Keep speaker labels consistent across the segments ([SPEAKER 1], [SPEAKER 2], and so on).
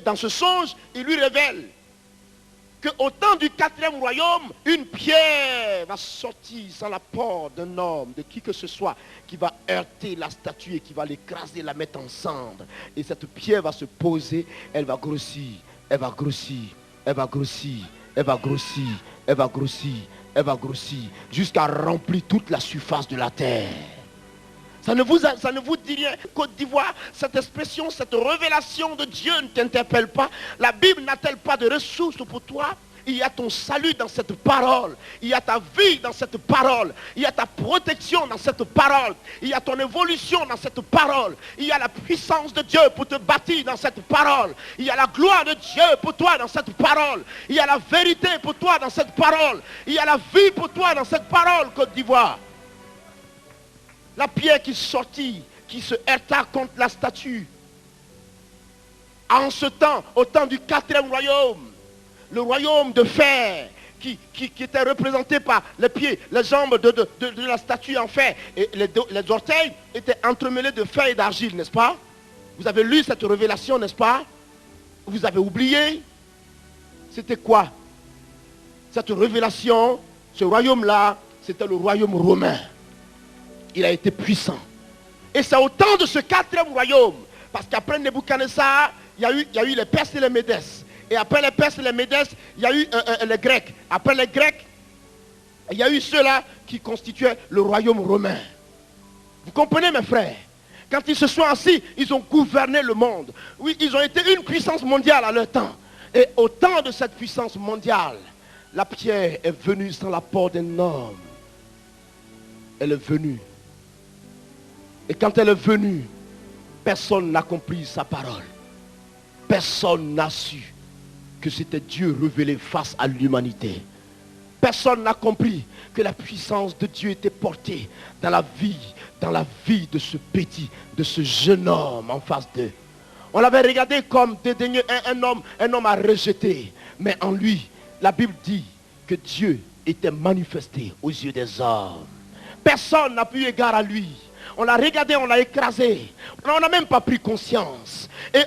[SPEAKER 1] dans ce songe, il lui révèle qu'au temps du 4e royaume, une pierre va sortir sans l'apport d'un homme, de qui que ce soit, qui va heurter la statue et qui va l'écraser, la mettre en cendre. Et cette pierre va se poser, elle va grossir, elle va grossir, elle va grossir, elle va grossir, elle va grossir, elle va grossir, jusqu'à remplir toute la surface de la terre. Ça ne vous dit rien, Côte d'Ivoire, cette expression, cette révélation de Dieu ne t'interpelle pas? La Bible n'a-t-elle pas de ressources pour toi? Il y a ton salut dans cette parole. Il y a ta vie dans cette parole. Il y a ta protection dans cette parole. Il y a ton évolution dans cette parole. Il y a la puissance de Dieu pour te bâtir dans cette parole. Il y a la gloire de Dieu pour toi dans cette parole. Il y a la vérité pour toi dans cette parole. Il y a la vie pour toi dans cette parole, Côte d'Ivoire. La pierre qui sortit, qui se heurta contre la statue. En ce temps, au temps du 4e royaume, le royaume de fer, qui était représenté par les pieds, les jambes de la statue en fer, et les orteils étaient entremêlés de fer et d'argile, n'est-ce pas? Vous avez lu cette révélation, n'est-ce pas? Vous avez oublié? C'était quoi? Cette révélation, ce royaume-là, c'était le royaume romain. Il a été puissant. Et c'est au temps de ce 4e royaume, parce qu'après Nebuchadnezzar, il y a eu les Perses et les Médès. Et après les Perses et les Médès, il y a eu les Grecs. Après les Grecs, il y a eu ceux-là qui constituaient le royaume romain. Vous comprenez, mes frères? Quand ils se sont assis, ils ont gouverné le monde. Oui, ils ont été une puissance mondiale à leur temps. Et au temps de cette puissance mondiale, la pierre est venue sans l'apport d'un homme. Elle est venue. Et quand elle est venue, personne n'a compris sa parole. Personne n'a su que c'était Dieu révélé face à l'humanité. Personne n'a compris que la puissance de Dieu était portée dans la vie de ce petit, de ce jeune homme en face d'eux. On l'avait regardé comme dédaigneux, un homme à rejeter. Mais en lui, la Bible dit que Dieu était manifesté aux yeux des hommes. Personne n'a pu égard à lui. On l'a regardé, on l'a écrasé. On n'a même pas pris conscience. Et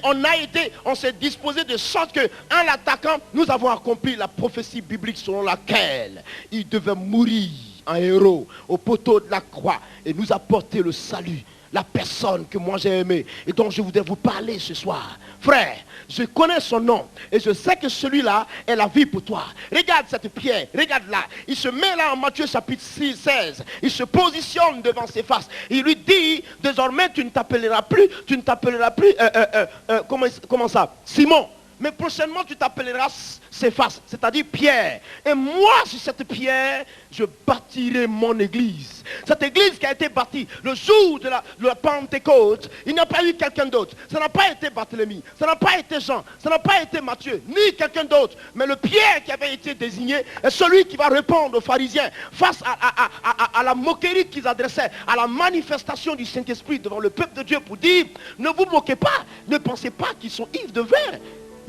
[SPEAKER 1] on s'est disposé de sorte que, en l'attaquant, nous avons accompli la prophétie biblique selon laquelle il devait mourir en héros au poteau de la croix et nous apporter le salut. La personne que moi j'ai aimée et dont je voudrais vous parler ce soir. Frère, je connais son nom et je sais que celui-là est la vie pour toi. Regarde cette pierre, regarde là. Il se met là en Matthieu chapitre 16. Il se positionne devant ses faces. Il lui dit, désormais tu ne t'appelleras plus, comment ça? Simon. Mais prochainement tu t'appelleras Céphas, c'est-à-dire Pierre. Et moi sur cette pierre, je bâtirai mon église. Cette église qui a été bâtie le jour de la Pentecôte, il n'y a pas eu quelqu'un d'autre. Ça n'a pas été Barthélemy, ça n'a pas été Jean, ça n'a pas été Matthieu, ni quelqu'un d'autre. Mais le Pierre qui avait été désigné est celui qui va répondre aux pharisiens face à la moquerie qu'ils adressaient, à la manifestation du Saint-Esprit devant le peuple de Dieu pour dire, ne vous moquez pas, ne pensez pas qu'ils sont ivres de vin.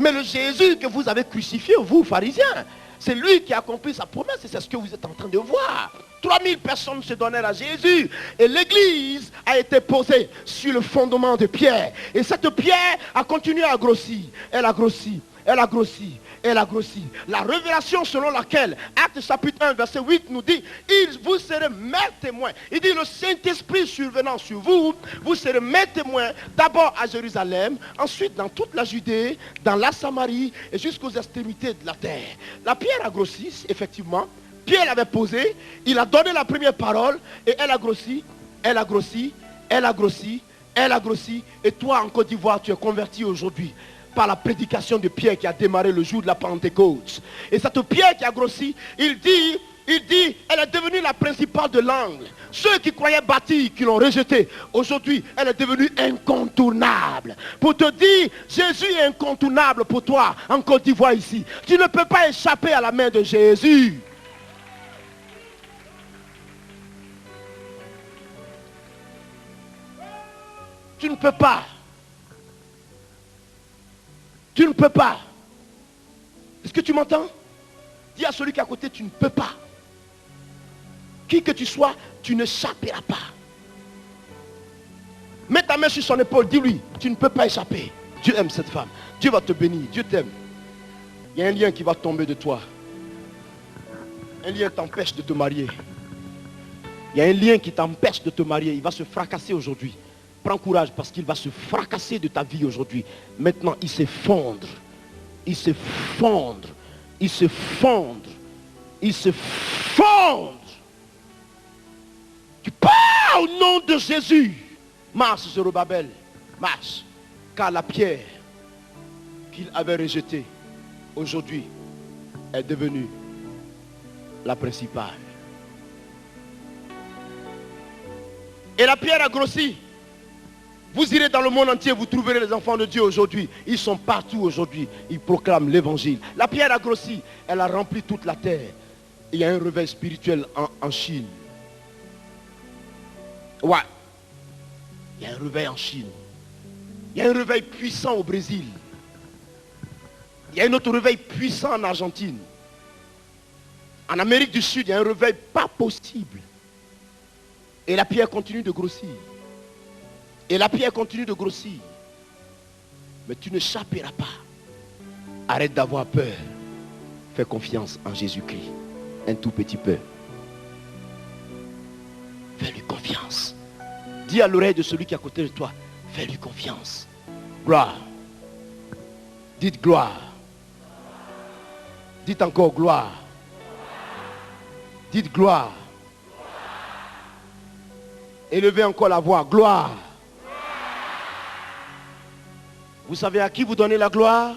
[SPEAKER 1] Mais le Jésus que vous avez crucifié, vous, pharisiens, c'est lui qui a accompli sa promesse et c'est ce que vous êtes en train de voir. 3000 personnes se donnèrent à Jésus et l'église a été posée sur le fondement de pierre. Et cette pierre a continué à grossir. Elle a grossi, elle a grossi, elle a grossi. La révélation selon laquelle, Actes chapitre 1, verset 8 nous dit, vous serez mes témoins. Il dit, le Saint-Esprit survenant sur vous, vous serez mes témoins, d'abord à Jérusalem, ensuite dans toute la Judée, dans la Samarie et jusqu'aux extrémités de la terre. La pierre a grossi, effectivement. Pierre l'avait posée, il a donné la première parole et elle a grossi, elle a grossi, elle a grossi, elle a grossi. Et toi en Côte d'Ivoire, tu es converti aujourd'hui par la prédication de Pierre qui a démarré le jour de la Pentecôte. Et cette pierre qui a grossi, il dit, elle est devenue la principale de l'angle. Ceux qui croyaient bâtir, qui l'ont rejetée, aujourd'hui, elle est devenue incontournable. Pour te dire, Jésus est incontournable pour toi en Côte d'Ivoire ici. Tu ne peux pas échapper à la main de Jésus. Tu ne peux pas. Tu ne peux pas. Est-ce que tu m'entends? Dis à celui qui est à côté, tu ne peux pas. Qui que tu sois, tu n'échapperas pas. Mets ta main sur son épaule, dis-lui, tu ne peux pas échapper. Dieu aime cette femme. Dieu va te bénir. Dieu t'aime. Il y a un lien qui va tomber de toi. Un lien t'empêche de te marier. Il y a un lien qui t'empêche de te marier. Il va se fracasser aujourd'hui. Prends courage parce qu'il va se fracasser de ta vie aujourd'hui. Maintenant, il s'effondre. Il s'effondre. Il s'effondre. Il s'effondre. Tu pars au nom de Jésus. Marche, Zorobabel. Marche. Car la pierre qu'il avait rejetée, aujourd'hui, est devenue la principale. Et la pierre a grossi. Vous irez dans le monde entier, vous trouverez les enfants de Dieu aujourd'hui. Ils sont partout aujourd'hui. Ils proclament l'évangile. La pierre a grossi. Elle a rempli toute la terre. Il y a un réveil spirituel en Chine. Ouais. Il y a un réveil en Chine. Il y a un réveil puissant au Brésil. Il y a un autre réveil puissant en Argentine. En Amérique du Sud, il y a un réveil pas possible. Et la pierre continue de grossir. Et la pierre continue de grossir. Mais tu n'échapperas pas. Arrête d'avoir peur. Fais confiance en Jésus-Christ. Un tout petit peu. Fais-lui confiance. Dis à l'oreille de celui qui est à côté de toi. Fais-lui confiance. Gloire. Dites gloire. Dites encore gloire. Dites gloire. Élevez encore la voix. Gloire. Vous savez à qui vous donnez la gloire?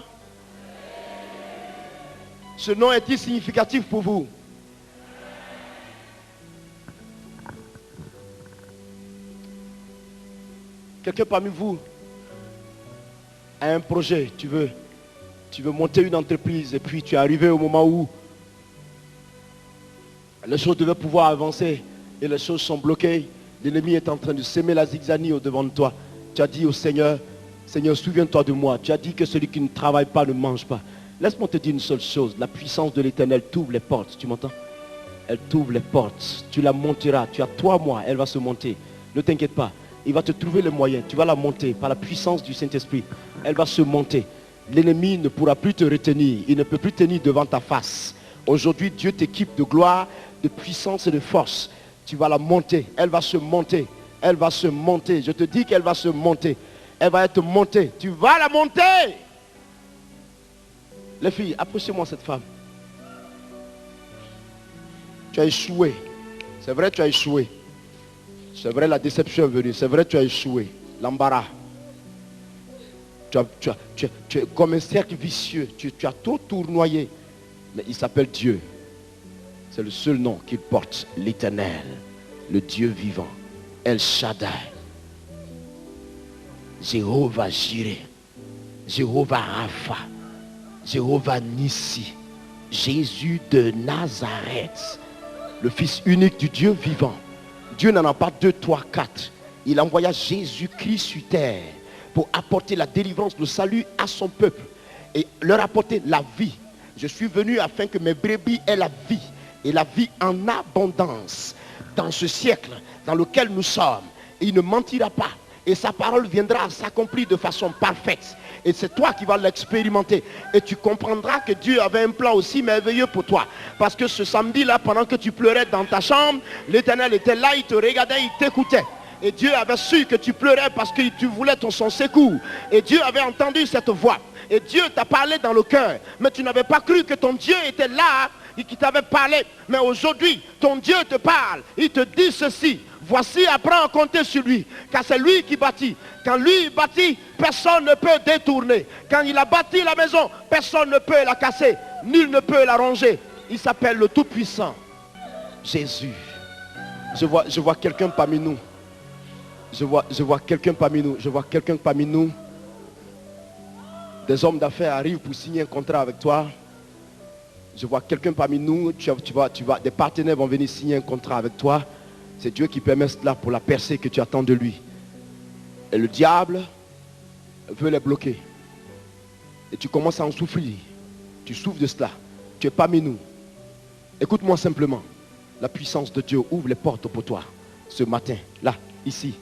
[SPEAKER 1] Ce nom est-il significatif pour vous? Quelqu'un parmi vous a un projet, tu veux monter une entreprise et puis tu es arrivé au moment où les choses devaient pouvoir avancer et les choses sont bloquées. L'ennemi est en train de semer la zigzanie au devant de toi. Tu as dit au Seigneur, Seigneur, souviens-toi de moi. Tu as dit que celui qui ne travaille pas ne mange pas. Laisse-moi te dire une seule chose. La puissance de l'Éternel t'ouvre les portes. Tu m'entends? Elle t'ouvre les portes. Tu la monteras. Tu as 3 mois. Elle va se monter. Ne t'inquiète pas. Il va te trouver les moyens. Tu vas la monter par la puissance du Saint-Esprit. Elle va se monter. L'ennemi ne pourra plus te retenir. Il ne peut plus tenir devant ta face. Aujourd'hui, Dieu t'équipe de gloire, de puissance et de force. Tu vas la monter. Elle va se monter. Elle va se monter. Je te dis qu'elle va se monter. Elle va être montée. Tu vas la monter. Les filles, approchez-moi cette femme. Tu as échoué. C'est vrai, tu as échoué. C'est vrai, la déception est venue. C'est vrai, tu as échoué. L'embarras. Tu es comme un cercle vicieux. Tu as tout tournoyé. Mais il s'appelle Dieu. C'est le seul nom qu'il porte. L'Éternel. Le Dieu vivant. El Shaddai. Jéhovah Jireh. Jéhovah Rapha. Jéhovah Nissi. Jésus de Nazareth. Le Fils unique du Dieu vivant. Dieu n'en a pas 2, 3, 4. Il envoya Jésus-Christ sur terre pour apporter la délivrance, le salut à son peuple et leur apporter la vie. Je suis venu afin que mes brebis aient la vie et la vie en abondance dans ce siècle dans lequel nous sommes. Et il ne mentira pas et sa parole viendra s'accomplir de façon parfaite. Et c'est toi qui vas l'expérimenter. Et tu comprendras que Dieu avait un plan aussi merveilleux pour toi. Parce que ce samedi-là, pendant que tu pleurais dans ta chambre, l'Éternel était là, il te regardait, il t'écoutait. Et Dieu avait su que tu pleurais parce que tu voulais son secours. Et Dieu avait entendu cette voix. Et Dieu t'a parlé dans le cœur. Mais tu n'avais pas cru que ton Dieu était là et qu'il t'avait parlé. Mais aujourd'hui, ton Dieu te parle. Il te dit ceci. Voici, apprends à compter sur lui. Car c'est lui qui bâtit. Quand lui bâtit, personne ne peut détourner. Quand il a bâti la maison, personne ne peut la casser. Nul ne peut la ronger. Il s'appelle le Tout-Puissant. Jésus. Je vois quelqu'un parmi nous. Je vois quelqu'un parmi nous. Je vois quelqu'un parmi nous. Des hommes d'affaires arrivent pour signer un contrat avec toi. Je vois quelqu'un parmi nous. Des partenaires vont venir signer un contrat avec toi. C'est Dieu qui permet cela pour la percée que tu attends de lui. Et le diable veut les bloquer. Et tu commences à en souffrir. Tu souffres de cela. Tu es parmi nous. Écoute-moi simplement. La puissance de Dieu ouvre les portes pour toi. Ce matin, là, ici.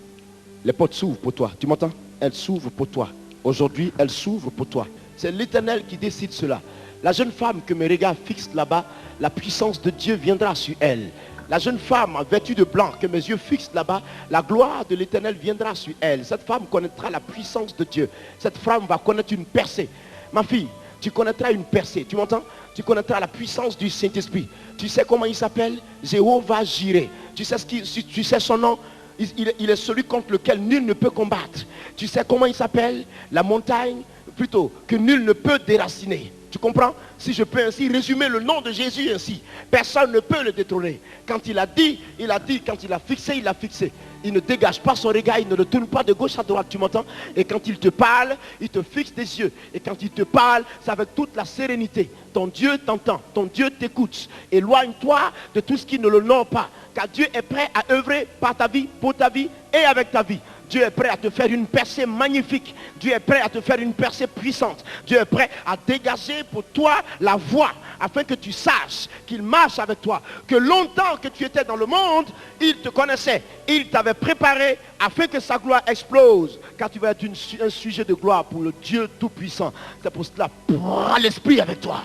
[SPEAKER 1] Les portes s'ouvrent pour toi. Tu m'entends? Elles s'ouvrent pour toi. Aujourd'hui, elle s'ouvre pour toi. C'est l'Éternel qui décide cela. La jeune femme que mes regards fixent là-bas, la puissance de Dieu viendra sur elle. La jeune femme vêtue de blanc que mes yeux fixent là-bas, la gloire de l'Éternel viendra sur elle. Cette femme connaîtra la puissance de Dieu. Cette femme va connaître une percée. Ma fille, tu connaîtras une percée. Tu m'entends? Tu connaîtras la puissance du Saint-Esprit. Tu sais comment il s'appelle? Jéhovah Jireh. Tu sais son nom? Il est celui contre lequel nul ne peut combattre. Tu sais comment il s'appelle? La montagne, plutôt, que nul ne peut déraciner. Tu comprends? Si je peux ainsi résumer le nom de Jésus ainsi, personne ne peut le détrôner. Quand il a dit, il a dit. Quand il a fixé, il a fixé. Il ne dégage pas son regard, il ne le tourne pas de gauche à droite, tu m'entends? Et quand il te parle, il te fixe des yeux. Et quand il te parle, c'est avec toute la sérénité. Ton Dieu t'entend, ton Dieu t'écoute. Éloigne-toi de tout ce qui ne l'honore pas. Car Dieu est prêt à œuvrer par ta vie, pour ta vie et avec ta vie. Dieu est prêt à te faire une percée magnifique. Dieu est prêt à te faire une percée puissante. Dieu est prêt à dégager pour toi la voie, afin que tu saches qu'il marche avec toi. Que longtemps que tu étais dans le monde, il te connaissait. Il t'avait préparé afin que sa gloire explose. Car tu vas être un sujet de gloire pour le Dieu Tout-Puissant. C'est pour cela, prends l'Esprit avec toi.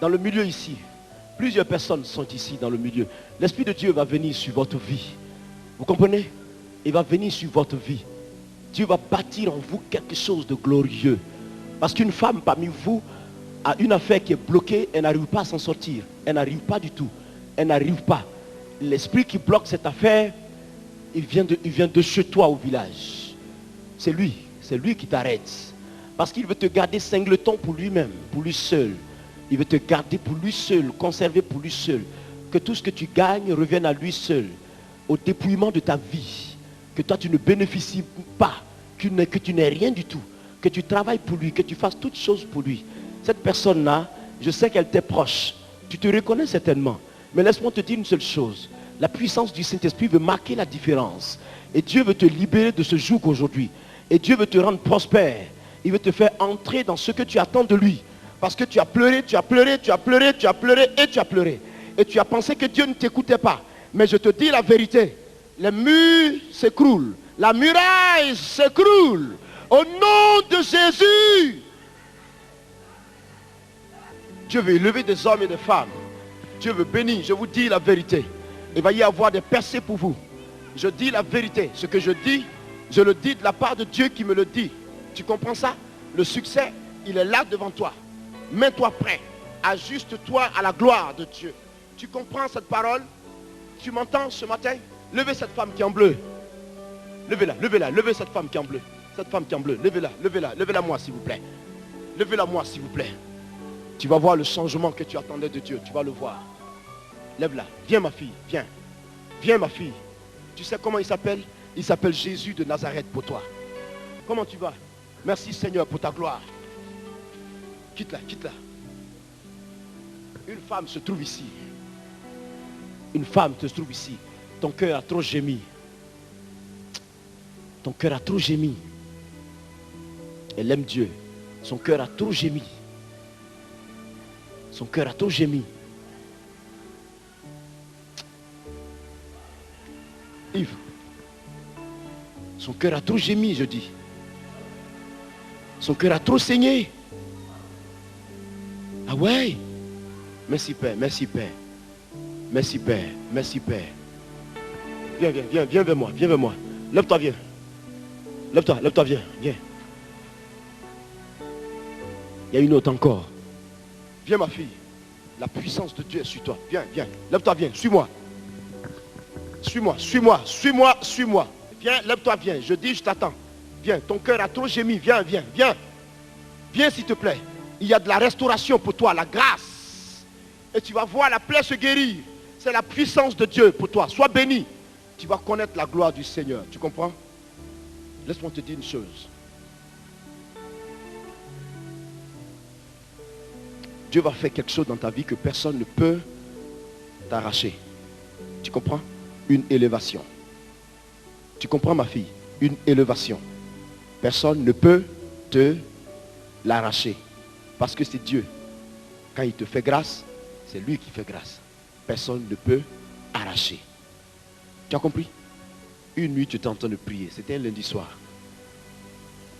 [SPEAKER 1] Dans le milieu ici, plusieurs personnes sont ici dans le milieu. L'Esprit de Dieu va venir sur votre vie. Vous comprenez? Il va venir sur votre vie. Dieu va bâtir en vous quelque chose de glorieux. Parce qu'une femme parmi vous a une affaire qui est bloquée, elle n'arrive pas à s'en sortir. Elle n'arrive pas du tout. Elle n'arrive pas. L'esprit qui bloque cette affaire, il vient de chez toi au village. C'est lui qui t'arrête. Parce qu'il veut te garder singleton pour lui-même, pour lui seul. Il veut te garder pour lui seul, conserver pour lui seul. Que tout ce que tu gagnes revienne à lui seul. Au dépouillement de ta vie, que toi tu ne bénéficies pas, que tu n'aies rien du tout, que tu travailles pour lui, que tu fasses toutes choses pour lui. Cette personne-là, je sais qu'elle t'est proche, tu te reconnais certainement, mais laisse-moi te dire une seule chose, la puissance du Saint-Esprit veut marquer la différence, et Dieu veut te libérer de ce joug aujourd'hui, et Dieu veut te rendre prospère, il veut te faire entrer dans ce que tu attends de lui, parce que tu as pleuré, tu as pleuré, tu as pleuré, tu as pleuré, et tu as pleuré, et tu as pensé que Dieu ne t'écoutait pas. Mais je te dis la vérité, les murs s'écroulent, la muraille s'écroule, au nom de Jésus. Dieu veut élever des hommes et des femmes. Dieu veut bénir, je vous dis la vérité. Il va y avoir des percées pour vous. Je dis la vérité, ce que je dis, je le dis de la part de Dieu qui me le dit. Tu comprends ça? Le succès, il est là devant toi. Mets-toi prêt, ajuste-toi à la gloire de Dieu. Tu comprends cette parole? Tu m'entends ce matin? Levez cette femme qui est en bleu. Levez-la, levez-la, levez cette femme qui est en bleu. Cette femme qui est en bleu, levez-la, levez-la, levez-la moi s'il vous plaît. Levez-la moi s'il vous plaît. Tu vas voir le changement que tu attendais de Dieu, tu vas le voir. Lève-la, viens ma fille, viens. Viens ma fille. Tu sais comment il s'appelle? Il s'appelle Jésus de Nazareth pour toi. Comment tu vas? Merci Seigneur pour ta gloire. Quitte-la, quitte-la. Une femme se trouve ici. Une femme se trouve ici. Ton cœur a trop gémi. Ton cœur a trop gémi. Elle aime Dieu. Son cœur a trop gémi. Son cœur a trop gémi. Yves. Son cœur a trop gémi, je dis. Son cœur a trop saigné. Ah ouais? Merci Père, merci Père. Merci Père, merci Père. Viens, viens, viens, viens vers moi, viens vers moi. Lève-toi, viens. Lève-toi, lève-toi, viens, viens. Il y a une autre encore. Viens ma fille. La puissance de Dieu est sur toi. Viens, viens. Lève-toi, viens, suis-moi. Suis-moi, suis-moi, suis-moi, suis-moi. Viens, lève-toi, viens. Je dis, je t'attends. Viens, ton cœur a trop gémi. Viens, viens, viens. Viens s'il te plaît. Il y a de la restauration pour toi, la grâce. Et tu vas voir la plaie se guérir. C'est la puissance de Dieu pour toi. Sois béni. Tu vas connaître la gloire du Seigneur. Tu comprends? Laisse-moi te dire une chose. Dieu va faire quelque chose dans ta vie que personne ne peut t'arracher. Tu comprends? Une élévation. Tu comprends ma fille? Une élévation. Personne ne peut te l'arracher. Parce que c'est Dieu. Quand il te fait grâce, c'est lui qui fait grâce. Personne ne peut arracher. Tu as compris? Une nuit, tu étais en train de prier. C'était un lundi soir.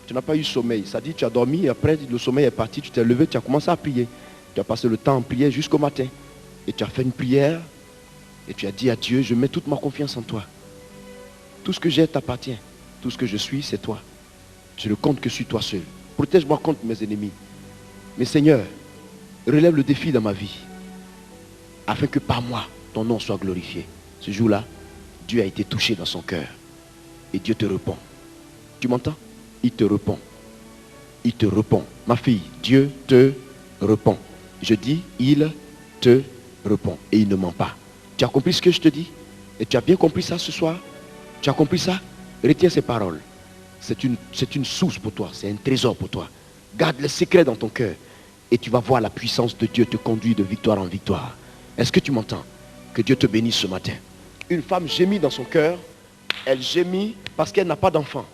[SPEAKER 1] Tu n'as pas eu sommeil. Ça dit, tu as dormi, et après le sommeil est parti, tu t'es levé, tu as commencé à prier. Tu as passé le temps en prière jusqu'au matin. Et tu as fait une prière et tu as dit à Dieu, je mets toute ma confiance en toi. Tout ce que j'ai t'appartient. Tout ce que je suis, c'est toi. Je ne compte que sur toi seul. Protège-moi contre mes ennemis. Mais Seigneur, relève le défi dans ma vie. Afin que par moi, ton nom soit glorifié. Ce jour-là, Dieu a été touché dans son cœur. Et Dieu te répond. Tu m'entends? Il te répond. Il te répond. Ma fille, Dieu te répond. Je dis, il te répond. Et il ne ment pas. Tu as compris ce que je te dis? Et tu as bien compris ça ce soir? Tu as compris ça? Retiens ces paroles. C'est une source pour toi. C'est un trésor pour toi. Garde les secrets dans ton cœur. Et tu vas voir la puissance de Dieu te conduire de victoire en victoire. Est-ce que tu m'entends? Que Dieu te bénisse ce matin. Une femme gémit dans son cœur. Elle gémit parce qu'elle n'a pas d'enfant.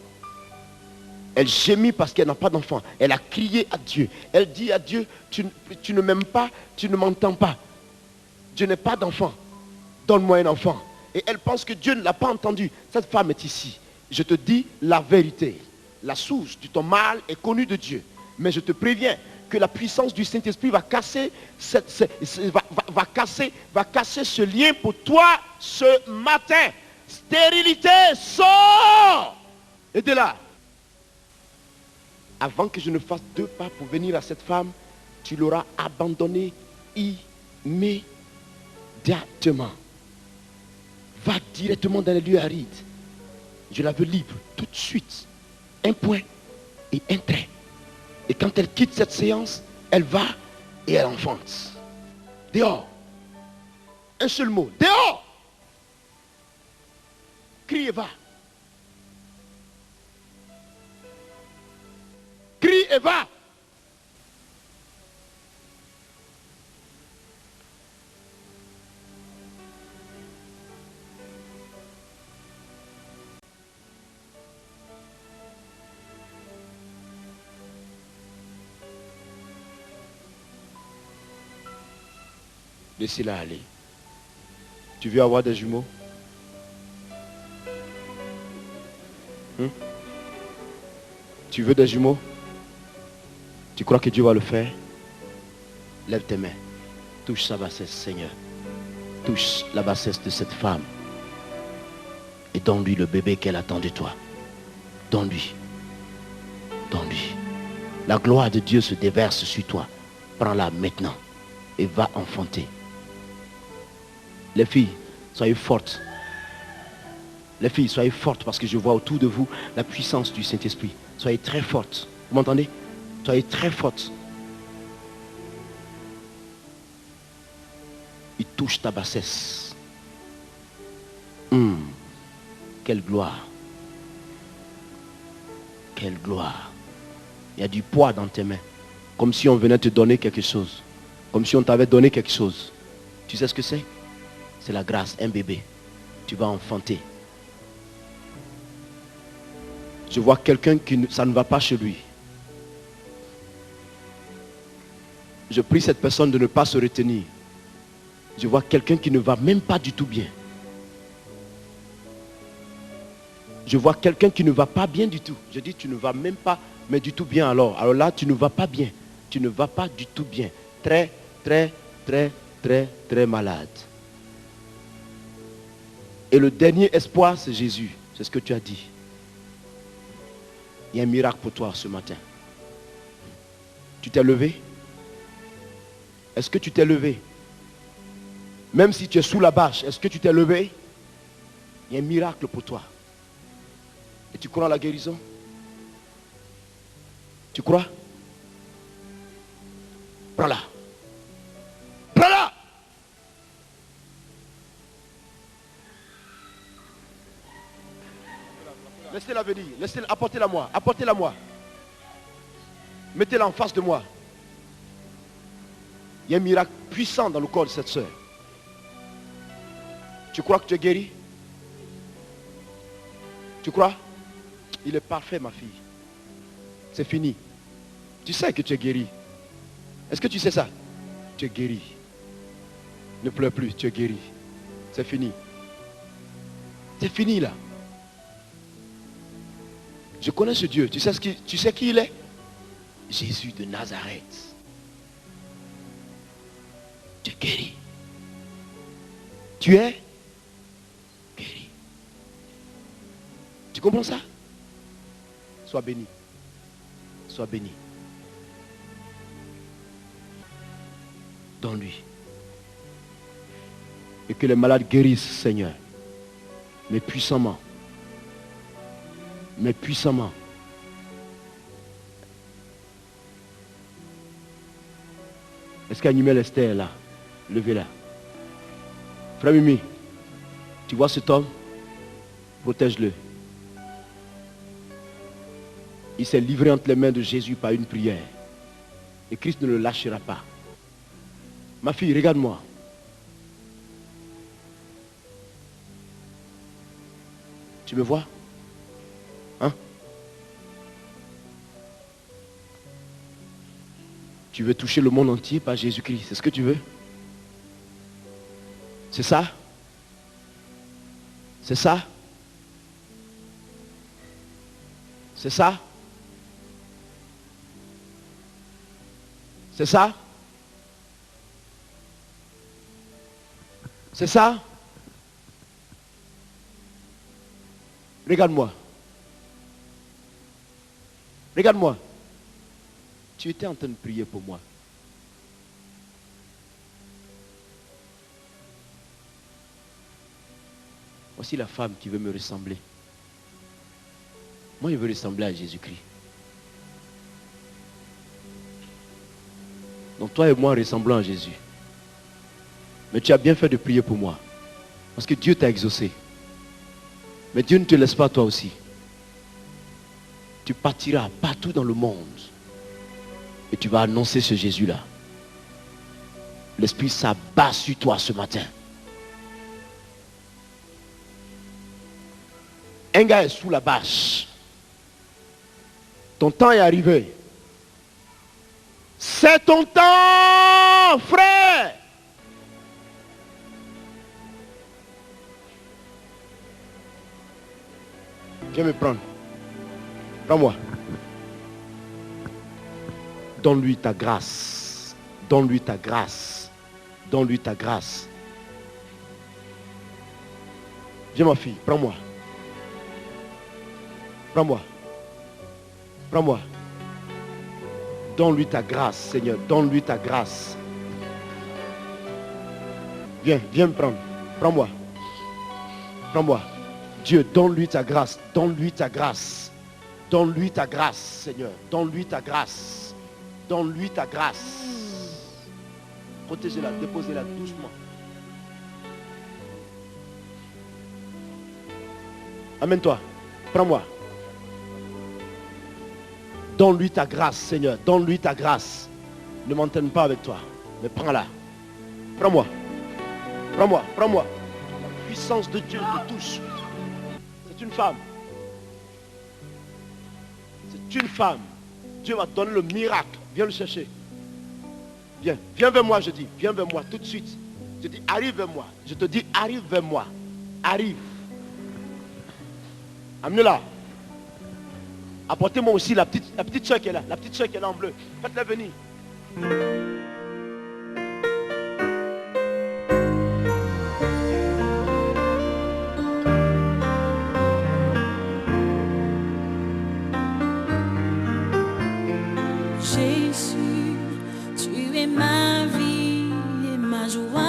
[SPEAKER 1] Elle gémit parce qu'elle n'a pas d'enfant. Elle a crié à Dieu. Elle dit à Dieu, tu ne m'aimes pas, tu ne m'entends pas. Je n'ai pas d'enfant. Donne-moi un enfant. Et elle pense que Dieu ne l'a pas entendu. Cette femme est ici. Je te dis la vérité. La source de ton mal est connue de Dieu. Mais je te préviens que la puissance du Saint-Esprit va casser va casser ce lien pour toi ce matin. Stérilité, sors! Et de là, avant que je ne fasse 2 pas pour venir à cette femme, tu l'auras abandonnée immédiatement. Va directement dans les lieux arides. Je la veux libre, tout de suite. Un point et un trait. Et quand elle quitte cette séance, elle va et elle enfante. Dehors. Un seul mot. Dehors. Crie et va. Crie et va. Laissez-la aller. Tu veux avoir des jumeaux? Tu veux des jumeaux? Tu crois que Dieu va le faire? Lève tes mains. Touche sa bassesse, Seigneur. Touche la bassesse de cette femme. Et donne-lui le bébé qu'elle attend de toi. Donne-lui. Donne-lui. La gloire de Dieu se déverse sur toi. Prends-la maintenant. Et va enfanter. Les filles, soyez fortes. Les filles, soyez fortes parce que je vois autour de vous la puissance du Saint-Esprit. Soyez très fortes. Vous m'entendez? Soyez très fortes. Il touche ta bassesse. Quelle gloire. Quelle gloire. Il y a du poids dans tes mains. Comme si on venait te donner quelque chose. Comme si on t'avait donné quelque chose. Tu sais ce que c'est? C'est la grâce, un bébé. Tu vas enfanter. Je vois quelqu'un qui ça ne va pas chez lui. Je prie cette personne de ne pas se retenir. Je vois quelqu'un qui ne va même pas du tout bien. Je vois quelqu'un qui ne va pas bien du tout. Je dis tu ne vas même pas, mais du tout bien alors. Alors là, tu ne vas pas bien. Tu ne vas pas du tout bien. Très, très, très, très, très malade. Et le dernier espoir, c'est Jésus. C'est ce que tu as dit. Il y a un miracle pour toi ce matin. Tu t'es levé? Est-ce que tu t'es levé? Même si tu es sous la bâche, est-ce que tu t'es levé? Il y a un miracle pour toi. Et tu crois à la guérison? Tu crois? Prends-la. Prends-la. Laissez-la venir. Laissez-la, apportez-la moi. Apportez-la moi. Mettez-la en face de moi. Il y a un miracle puissant dans le corps de cette soeur. Tu crois que tu es guéri? Tu crois? Il est parfait, ma fille. C'est fini. Tu sais que tu es guéri. Est-ce que tu sais ça? Tu es guéri. Ne pleure plus, tu es guéri. C'est fini. C'est fini là. Je connais ce Dieu. Tu sais qui il est? Jésus de Nazareth. Tu es guéri. Tu es guéri. Tu comprends ça? Sois béni. Sois béni. Dans lui. Et que les malades guérissent, Seigneur. Mais puissamment. Mais puissamment. Est-ce qu'Animel Esther est là? Levez-la. Frère Mimi, tu vois cet homme? Protège-le. Il s'est livré entre les mains de Jésus par une prière. Et Christ ne le lâchera pas. Ma fille, regarde-moi. Tu me vois? Hein? Tu veux toucher le monde entier par Jésus-Christ. C'est ce que tu veux? C'est ça? C'est ça? C'est ça? C'est ça? C'est ça? Regarde-moi. Regarde-moi. Tu étais en train de prier pour moi. Voici la femme qui veut me ressembler. Moi, je veux ressembler à Jésus-Christ. Donc toi et moi ressemblons à Jésus. Mais tu as bien fait de prier pour moi. Parce que Dieu t'a exaucé. Mais Dieu ne te laisse pas toi aussi. Tu partiras partout dans le monde. Et tu vas annoncer ce Jésus-là. L'Esprit s'abat sur toi ce matin. Un gars est sous la bâche. Ton temps est arrivé. C'est ton temps, frère. Viens me prendre. Prends-moi. Donne-lui ta grâce. Donne-lui ta grâce. Donne-lui ta grâce. Viens ma fille, prends-moi. Prends-moi. Prends-moi. Donne-lui ta grâce, Seigneur. Donne-lui ta grâce. Viens, viens me prendre. Prends-moi. Prends-moi. Dieu, donne-lui ta grâce. Donne-lui ta grâce. Donne-lui ta grâce, Seigneur. Donne-lui ta grâce. Donne-lui ta grâce. Protégez-la, déposez-la doucement. Amène-toi. Prends-moi. Donne-lui ta grâce, Seigneur. Donne-lui ta grâce. Ne m'entraîne pas avec toi, mais prends-la. Prends-moi. Prends-moi. Prends-moi. La puissance de Dieu te touche. C'est une femme. C'est une femme. Dieu va te donner le miracle. Viens le chercher. Viens. Viens vers moi, je dis. Viens vers moi tout de suite. Je dis, arrive vers moi. Je te dis, arrive vers moi. Arrive. Amenez-la. Apportez-moi aussi la petite soeur qui est là. La petite soeur qui est là en bleu. Faites-la venir.
[SPEAKER 2] Jésus, tu es ma vie et ma joie.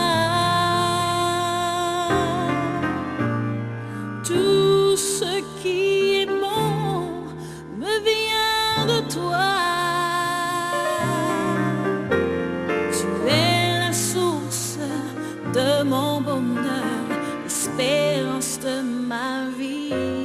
[SPEAKER 2] Tout ce qui est bon me vient de toi. Tu es la source de mon bonheur, l'espérance de ma vie.